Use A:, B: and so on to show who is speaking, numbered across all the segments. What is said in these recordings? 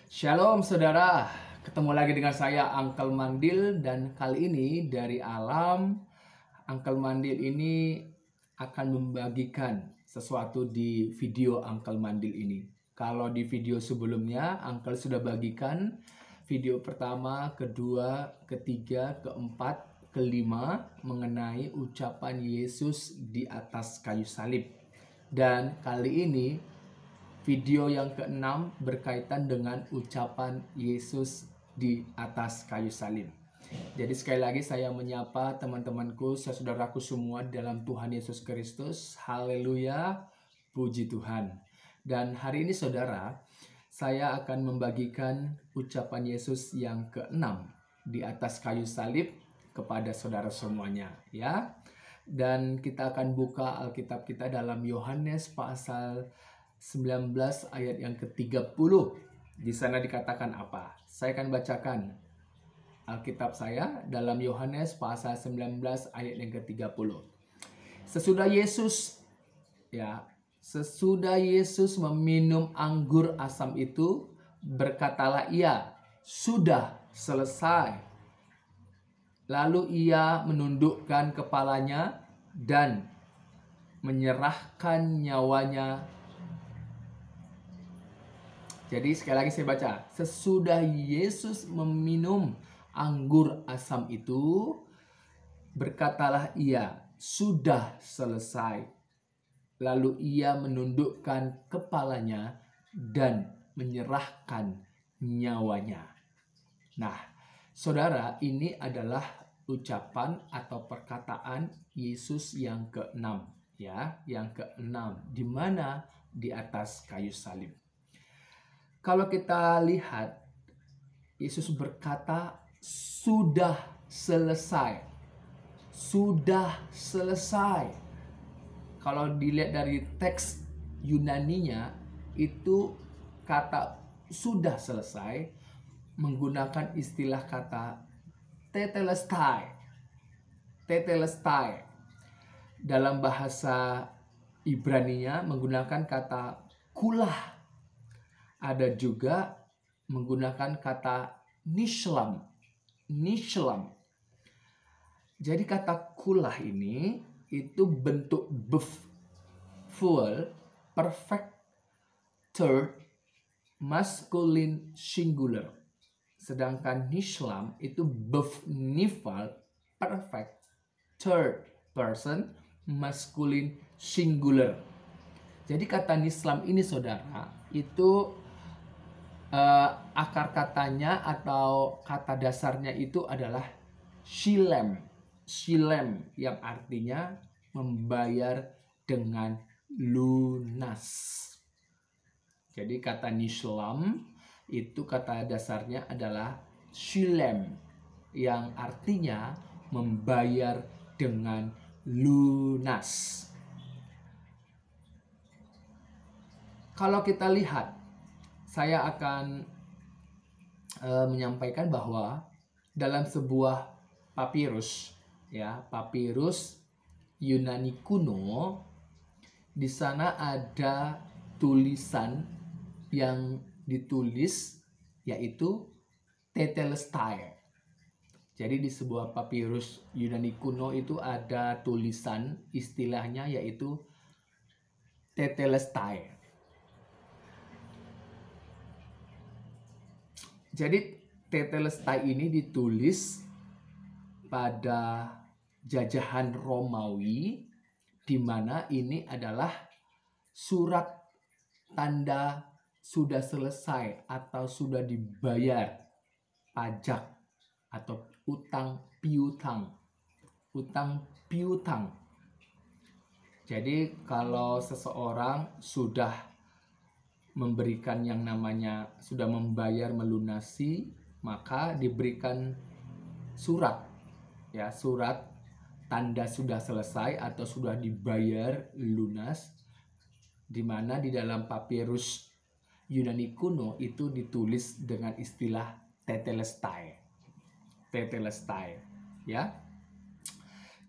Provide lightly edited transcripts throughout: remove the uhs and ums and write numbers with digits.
A: Shalom saudara, ketemu lagi dengan saya Uncle Mandil dan kali ini dari alam Uncle Mandil ini akan membagikan sesuatu di video Uncle Mandil ini. Kalau di video sebelumnya Uncle sudah bagikan video pertama, kedua, ketiga, keempat, kelima mengenai ucapan Yesus di atas kayu salib. Dan kali ini video yang keenam berkaitan dengan ucapan Yesus di atas kayu salib. Jadi sekali lagi saya menyapa teman-temanku, saudaraku semua dalam Tuhan Yesus Kristus. Haleluya, puji Tuhan. Dan hari ini saudara, saya akan membagikan ucapan Yesus yang keenam di atas kayu salib kepada saudara semuanya, ya. Dan kita akan buka Alkitab kita dalam Yohanes pasal 19 ayat yang ke-30. Di sana dikatakan apa? Saya akan bacakan Alkitab saya dalam Yohanes pasal 19 ayat yang ke-30. Sesudah Yesus meminum anggur asam itu, berkatalah ia, "Sudah selesai." Lalu ia menundukkan kepalanya dan menyerahkan nyawanya. Jadi sekali lagi saya baca. Sesudah Yesus meminum anggur asam itu, berkatalah ia, "Sudah selesai." Lalu ia menundukkan kepalanya dan menyerahkan nyawanya. Nah, saudara, ini adalah ucapan atau perkataan Yesus yang keenam, ya, yang keenam, di mana di atas kayu salib. Kalau kita lihat, Yesus berkata, "Sudah selesai." Sudah selesai. Kalau dilihat dari teks Yunaninya, itu kata "sudah selesai" menggunakan istilah kata tetelestai. Tetelestai. Dalam bahasa Ibraninya menggunakan kata kulah. Ada juga menggunakan kata nishlam. Nishlam. Jadi kata kulah ini itu bentuk full perfect third masculine singular. Sedangkan nishlam itu nifal perfect third person masculine singular. Jadi kata nishlam ini saudara, itu akar katanya atau kata dasarnya itu adalah shilem. Shilem yang artinya membayar dengan lunas. Jadi kata nishlam itu kata dasarnya adalah shilem yang artinya membayar dengan lunas. Kalau kita lihat, saya akan menyampaikan bahwa dalam sebuah papirus, ya, papirus Yunani kuno, di sana ada tulisan yang ditulis yaitu tetelestai. Jadi di sebuah papirus Yunani kuno itu ada tulisan istilahnya yaitu tetelestai. Jadi tetelestai ini ditulis pada jajahan Romawi, di mana ini adalah surat tanda sudah selesai atau sudah dibayar pajak atau utang piutang. Utang piutang. Jadi kalau seseorang sudah memberikan yang namanya sudah membayar melunasi, maka diberikan surat, ya, surat tanda sudah selesai atau sudah dibayar lunas, di mana di dalam papirus Yunani kuno itu ditulis dengan istilah tetelestai. Tetelestai, ya.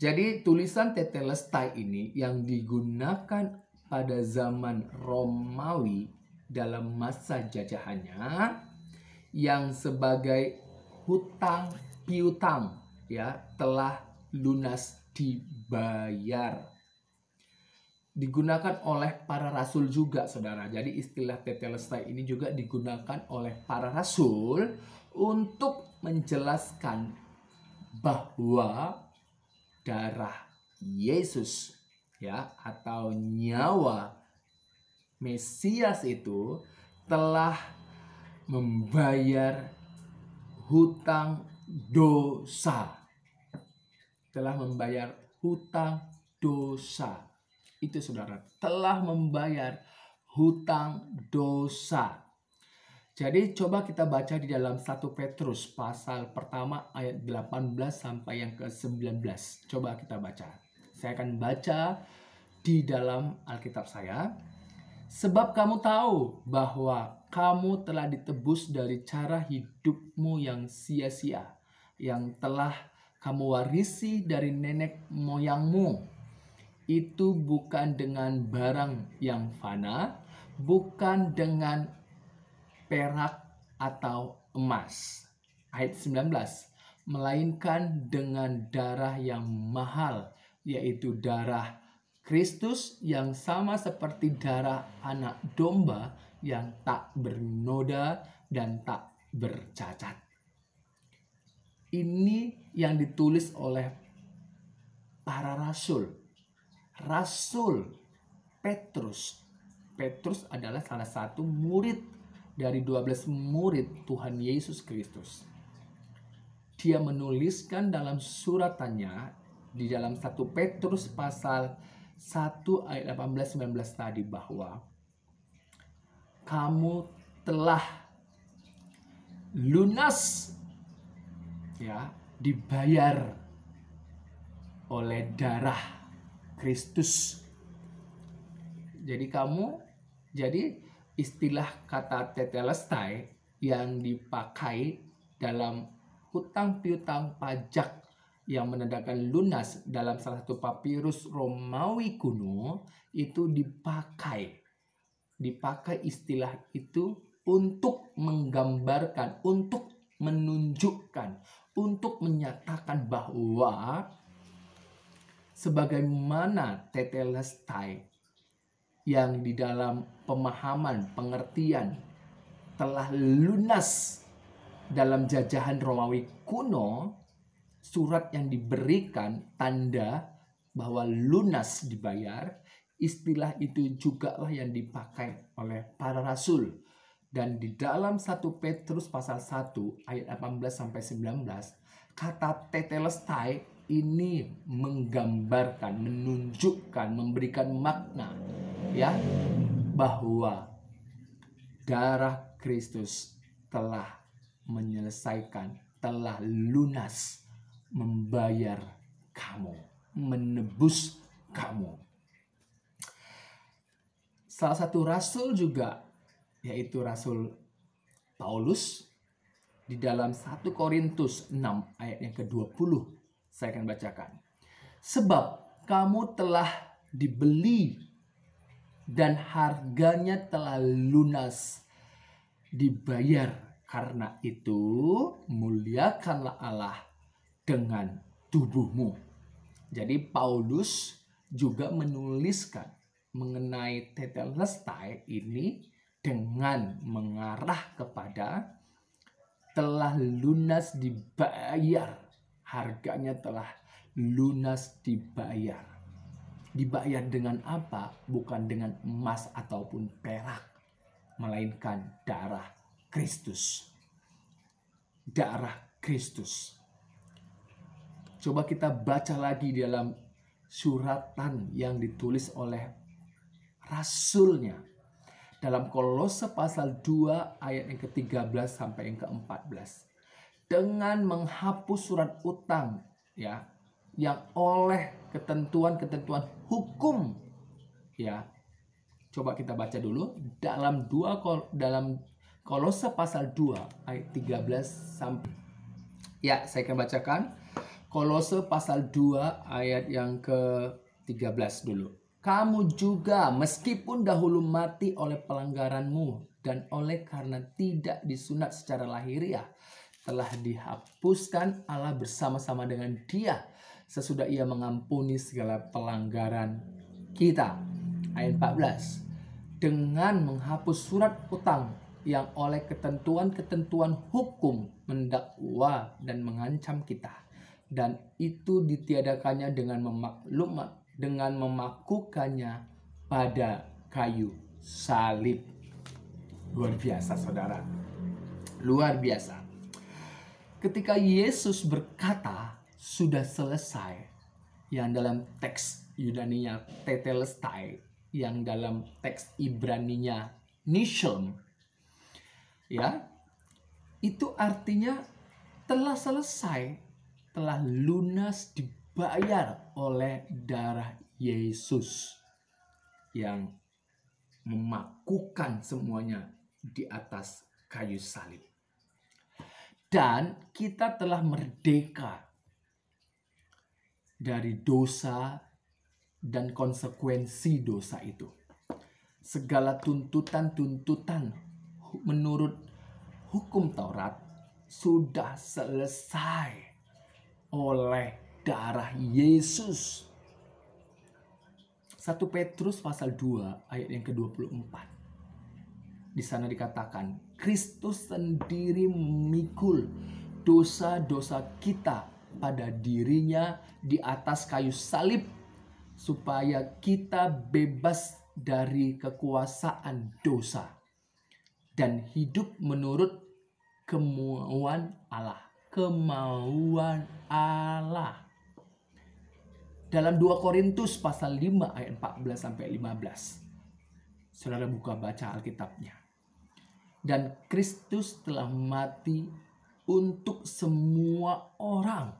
A: Jadi tulisan tetelestai ini yang digunakan pada zaman Romawi dalam masa jajahannya yang sebagai hutang piutang ya telah lunas dibayar. Digunakan oleh para rasul juga, saudara. Jadi istilah tetelestai ini juga digunakan oleh para rasul untuk menjelaskan bahwa darah Yesus ya atau nyawa Mesias itu telah membayar hutang dosa. Telah membayar hutang dosa. Itu saudara, telah membayar hutang dosa. Jadi coba kita baca di dalam 1 Petrus pasal pertama ayat 18 sampai yang ke-19. Coba kita baca. Saya akan baca di dalam Alkitab saya. Sebab kamu tahu bahwa kamu telah ditebus dari cara hidupmu yang sia-sia, yang telah kamu warisi dari nenek moyangmu. Itu bukan dengan barang yang fana, bukan dengan perak atau emas. Ayat 19. Melainkan dengan darah yang mahal, yaitu darah Kristus yang sama seperti darah anak domba yang tak bernoda dan tak bercacat. Ini yang ditulis oleh para rasul. Rasul Petrus. Petrus adalah salah satu murid dari 12 murid Tuhan Yesus Kristus. Dia menuliskan dalam suratannya di dalam 1 Petrus pasal 1 ayat 18-19 tadi bahwa kamu telah lunas ya dibayar oleh darah Kristus. Jadi istilah kata tetelestai yang dipakai dalam hutang piutang pajak yang menandakan lunas dalam salah satu papirus Romawi kuno itu dipakai istilah itu untuk menggambarkan, untuk menunjukkan, untuk menyatakan bahwa sebagaimana tetelestai yang di dalam pemahaman, pengertian telah lunas dalam jajahan Romawi kuno, surat yang diberikan tanda bahwa lunas dibayar, istilah itu juga lah yang dipakai oleh para rasul. Dan di dalam 1 Petrus pasal 1 ayat 18-19, kata tetelestai ini menggambarkan, menunjukkan, memberikan makna ya bahwa darah Kristus telah menyelesaikan, telah lunas membayar kamu, menebus kamu. Salah satu rasul juga yaitu Rasul Paulus di dalam 1 Korintus 6 ayat yang ke-20. Saya akan bacakan. Sebab kamu telah dibeli dan harganya telah lunas dibayar. Karena itu muliakanlah Allah dengan tubuhmu. Jadi Paulus juga menuliskan mengenai tetelestai ini dengan mengarah kepada telah lunas dibayar. Harganya telah lunas dibayar. Dibayar dengan apa? Bukan dengan emas ataupun perak, melainkan darah Kristus. Darah Kristus. Coba kita baca lagi di dalam suratan yang ditulis oleh rasulnya. Dalam Kolose pasal 2 ayat yang ke-13 sampai yang ke-14. Dengan menghapus surat utang ya yang oleh ketentuan-ketentuan hukum ya. Coba kita baca dulu dalam Kolose pasal 2 ayat 13 sampai ya, saya akan bacakan Kolose pasal 2 ayat yang ke-13 dulu. Kamu juga meskipun dahulu mati oleh pelanggaranmu dan oleh karena tidak disunat secara lahiriah telah dihapuskan Allah bersama-sama dengan Dia sesudah Ia mengampuni segala pelanggaran kita. Ayat 14. Dengan menghapus surat utang yang oleh ketentuan-ketentuan hukum mendakwa dan mengancam kita, dan itu ditiadakannya dengan memakukannya pada kayu salib. Luar biasa, saudara. Luar biasa. Ketika Yesus berkata sudah selesai, yang dalam teks Yunaninya tetelestai, yang dalam teks Ibraninya nishlem, ya, itu artinya telah selesai, telah lunas dibayar oleh darah Yesus yang memakukan semuanya di atas kayu salib. Dan kita telah merdeka dari dosa dan konsekuensi dosa itu. Segala tuntutan-tuntutan menurut hukum Taurat sudah selesai oleh darah Yesus. 1 Petrus pasal 2 ayat yang ke-24. Di sana dikatakan, Kristus sendiri memikul dosa-dosa kita pada dirinya di atas kayu salib, supaya kita bebas dari kekuasaan dosa dan hidup menurut kemauan Allah. Kemauan Allah. Dalam 2 Korintus pasal 5 ayat 14 sampai 15. Saudara buka baca Alkitabnya. Dan Kristus telah mati untuk semua orang,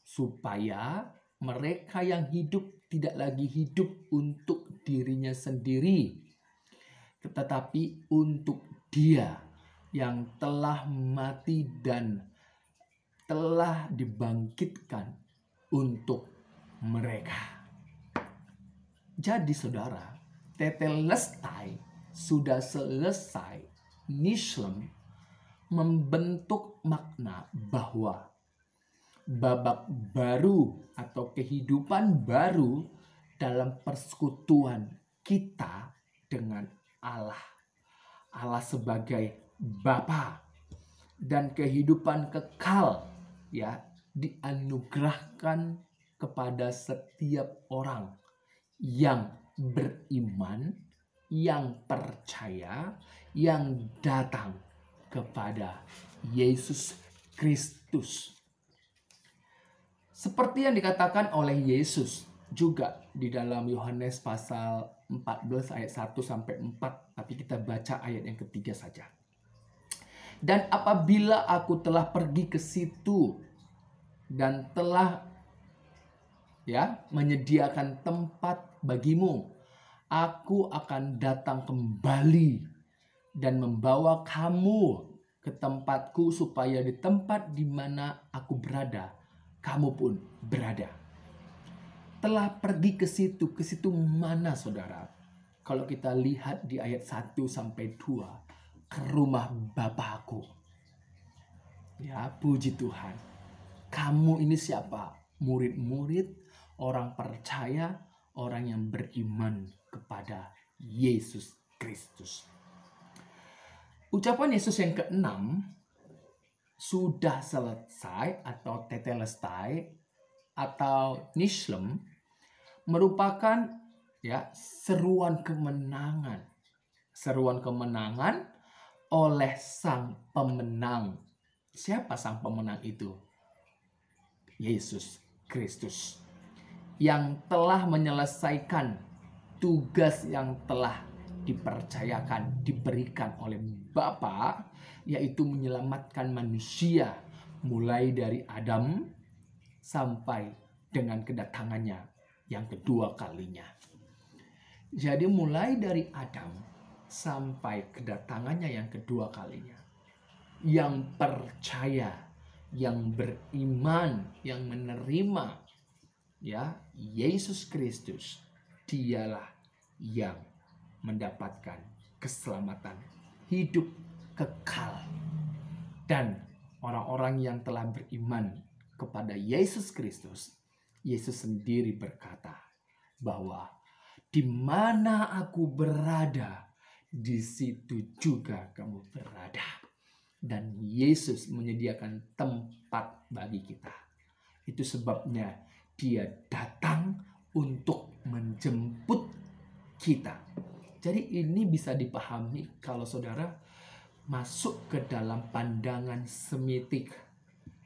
A: supaya mereka yang hidup tidak lagi hidup untuk dirinya sendiri, tetapi untuk Dia yang telah mati dan telah dibangkitkan untuk mereka. Jadi saudara, tetelestai sudah selesai. Nishlem membentuk makna bahwa babak baru atau kehidupan baru dalam persekutuan kita dengan Allah. Allah sebagai Bapa, dan kehidupan kekal ya dianugerahkan kepada setiap orang yang beriman, yang percaya, yang datang kepada Yesus Kristus. Seperti yang dikatakan oleh Yesus juga di dalam Yohanes pasal 14 ayat 1 sampai 4, tapi kita baca ayat yang ketiga saja. Dan apabila aku telah pergi ke situ dan telah menyediakan tempat bagimu, aku akan datang kembali dan membawa kamu ke tempatku, supaya di tempat di mana aku berada, kamu pun berada. Telah pergi ke situ mana saudara? Kalau kita lihat di ayat 1 sampai 2, ke rumah Bapakku. Ya, puji Tuhan. Kamu ini siapa? Murid-murid, orang percaya, orang yang beriman kepada Yesus Kristus. Ucapan Yesus yang ke-6, sudah selesai atau tetelestai atau nishlem, merupakan seruan kemenangan. Seruan kemenangan oleh sang pemenang. Siapa sang pemenang itu? Yesus Kristus, yang telah menyelesaikan tugas yang telah dipercayakan, diberikan oleh Bapa, yaitu menyelamatkan manusia mulai dari Adam sampai dengan kedatangannya yang kedua kalinya. Jadi mulai dari Adam sampai kedatangannya yang kedua kalinya, yang percaya, yang beriman, yang menerima Yesus Kristus, dialah yang mendapatkan keselamatan hidup kekal. Dan orang-orang yang telah beriman kepada Yesus Kristus, Yesus sendiri berkata bahwa di mana aku berada, di situ juga kamu berada. Dan Yesus menyediakan tempat bagi kita. Itu sebabnya Dia datang untuk menjemput kita. Jadi ini bisa dipahami kalau saudara masuk ke dalam pandangan semitik.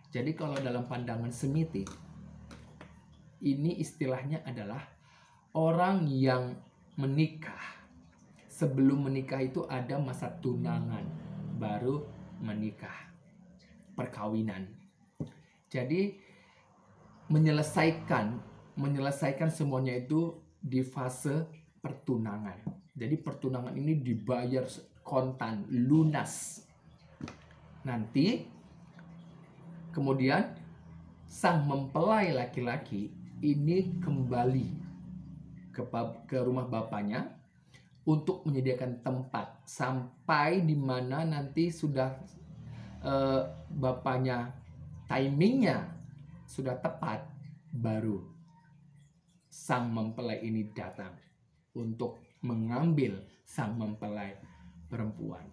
A: Jadi kalau dalam pandangan semitik, ini istilahnya adalah orang yang menikah. Sebelum menikah itu ada masa tunangan, baru menikah, perkawinan. Jadi menyelesaikan semuanya itu di fase pertunangan. Jadi pertunangan ini dibayar kontan, lunas. Nanti kemudian sang mempelai laki-laki ini kembali ke rumah bapaknya untuk menyediakan tempat sampai di mana nanti sudah bapaknya timingnya sudah tepat, baru sang mempelai ini datang untuk mengambil sang mempelai perempuan.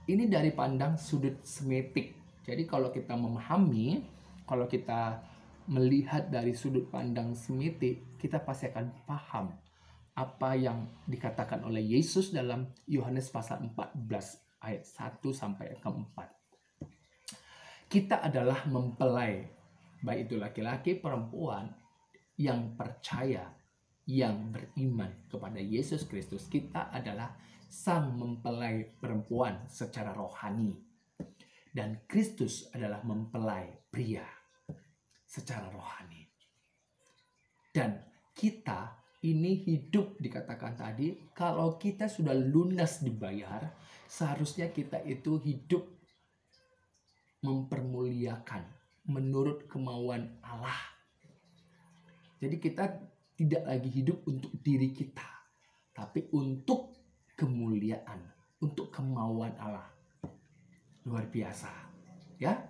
A: Ini dari pandang sudut semitik. Jadi kalau kita memahami, kalau kita melihat dari sudut pandang semitik, kita pasti akan paham apa yang dikatakan oleh Yesus dalam Yohanes pasal 14 ayat 1 sampai 4. Kita adalah mempelai, baik itu laki-laki, perempuan yang percaya, yang beriman kepada Yesus Kristus. Kita adalah sang mempelai perempuan secara rohani. Dan Kristus adalah mempelai pria secara rohani. Dan kita ini hidup, dikatakan tadi, kalau kita sudah lunas dibayar, seharusnya kita itu hidup mempermuliakan menurut kemauan Allah. Jadi kita tidak lagi hidup untuk diri kita, tapi untuk kemuliaan, untuk kemauan Allah. Luar biasa, ya.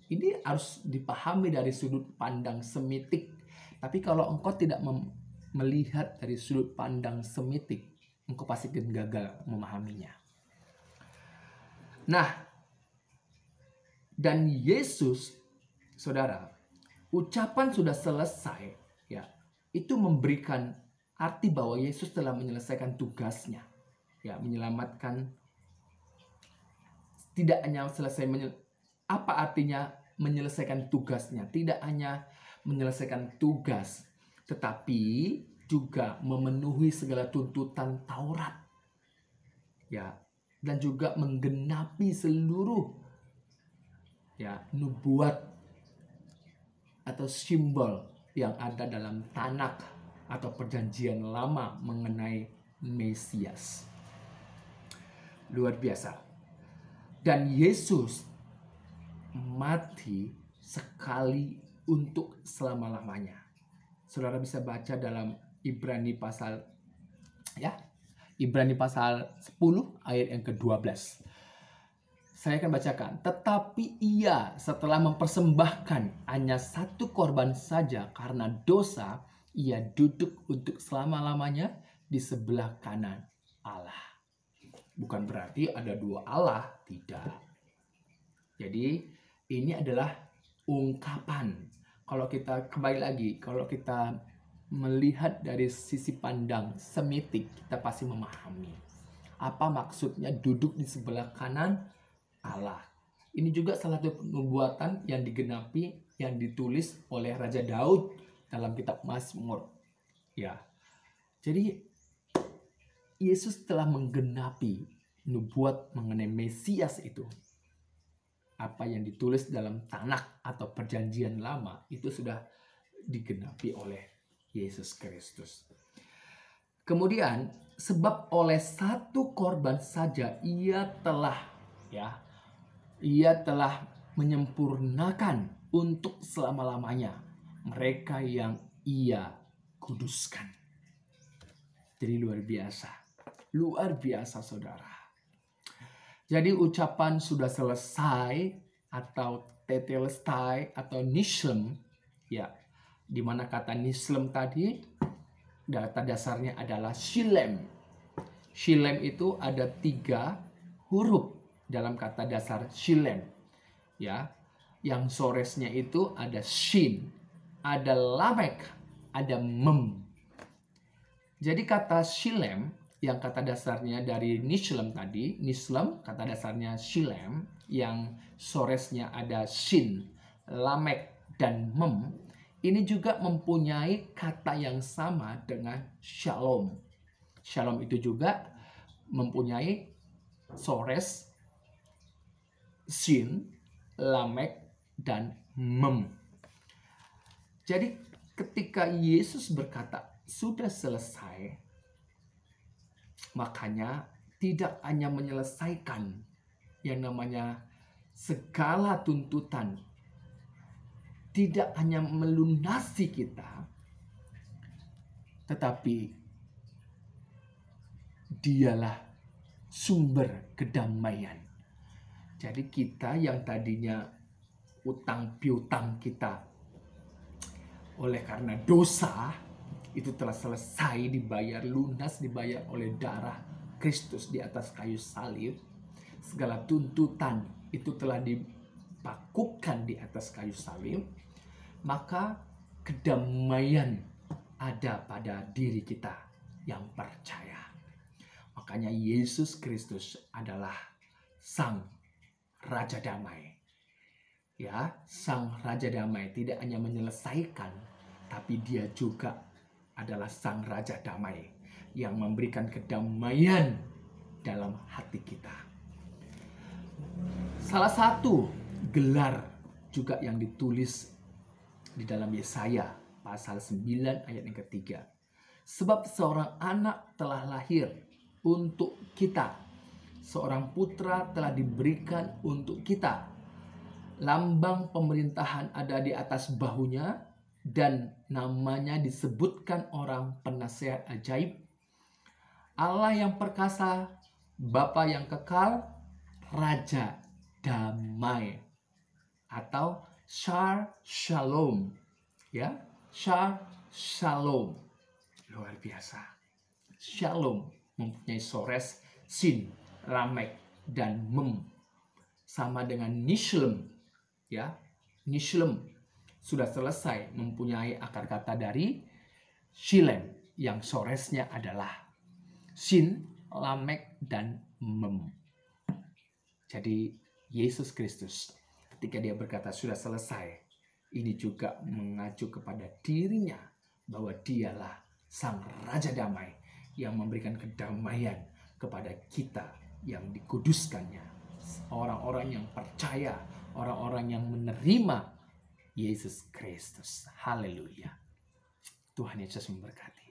A: Ini harus dipahami dari sudut pandang semitik. Tapi kalau engkau tidak melihat dari sudut pandang semitik, engkau pasti gagal memahaminya. Nah, dan Yesus, saudara, ucapan sudah selesai, ya, itu memberikan arti bahwa Yesus telah menyelesaikan tugasnya, ya, menyelamatkan. Tidak hanya selesai apa artinya menyelesaikan tugasnya? Tidak hanya menyelesaikan tugas, tetapi juga memenuhi segala tuntutan Taurat, ya, dan juga menggenapi seluruh, ya, nubuat atau simbol yang ada dalam Tanakh atau perjanjian lama mengenai Mesias. Luar biasa. Dan Yesus mati sekali untuk selama-lamanya. Saudara bisa baca dalam Ibrani pasal 10 ayat yang ke-12. Saya akan bacakan. Tetapi ia setelah mempersembahkan hanya satu korban saja karena dosa, ia duduk untuk selama-lamanya di sebelah kanan Allah. Bukan berarti ada dua Allah, tidak. Jadi ini adalah ungkapan. Kalau kita kembali lagi, kalau kita melihat dari sisi pandang semitik, kita pasti memahami apa maksudnya duduk di sebelah kanan Allah. Ini juga salah satu nubuatan yang digenapi, yang ditulis oleh Raja Daud dalam kitab Mazmur. Ya. Jadi Yesus telah menggenapi nubuat mengenai Mesias itu. Apa yang ditulis dalam Tanakh atau perjanjian lama itu sudah digenapi oleh Yesus Kristus. Kemudian sebab oleh satu korban saja ia telah menyempurnakan untuk selama-lamanya mereka yang ia kuduskan. Jadi luar biasa saudara. Jadi ucapan sudah selesai atau tetelestai atau nishlem, ya, di mana kata nishlem tadi data dasarnya adalah shilem. Shilem itu ada 3 huruf dalam kata dasar shilem, ya. Yang soresnya itu ada shin, ada lamek, ada mem. Jadi kata shilem yang kata dasarnya dari nishlem tadi, nishlem kata dasarnya shilem yang soresnya ada shin, lamek, dan mem, ini juga mempunyai kata yang sama dengan shalom. Shalom itu juga mempunyai sores shin, lamek, dan mem. Jadi ketika Yesus berkata sudah selesai, makanya tidak hanya menyelesaikan yang namanya segala tuntutan, tidak hanya melunasi kita, tetapi dialah sumber kedamaian. Jadi kita yang tadinya utang piutang kita oleh karena dosa, itu telah selesai dibayar lunas, dibayar oleh darah Kristus di atas kayu salib. Segala tuntutan itu telah dipakukan di atas kayu salib. Maka kedamaian ada pada diri kita yang percaya. Makanya Yesus Kristus adalah Sang Raja Damai. Ya, Sang Raja Damai tidak hanya menyelesaikan, tapi dia juga adalah Sang Raja Damai yang memberikan kedamaian dalam hati kita. Salah satu gelar juga yang ditulis di dalam Yesaya pasal 9 ayat yang ketiga. Sebab seorang anak telah lahir untuk kita, seorang putra telah diberikan untuk kita. Lambang pemerintahan ada di atas bahunya, dan namanya disebutkan orang penasehat ajaib, Allah yang perkasa, Bapa yang kekal, Raja Damai, atau Shar Shalom. Ya, Shar Shalom. Luar biasa. Shalom mempunyai sores sin, lamek, dan mem. Sama dengan nishlem. Ya, nishlem sudah selesai mempunyai akar kata dari shilem yang soresnya adalah sin, lamek, dan mem. Jadi Yesus Kristus ketika dia berkata sudah selesai, ini juga mengacu kepada dirinya bahwa dialah Sang Raja Damai yang memberikan kedamaian kepada kita yang dikuduskannya. Orang-orang yang percaya, orang-orang yang menerima Yesus Kristus. Haleluya. Tuhan Yesus memberkati.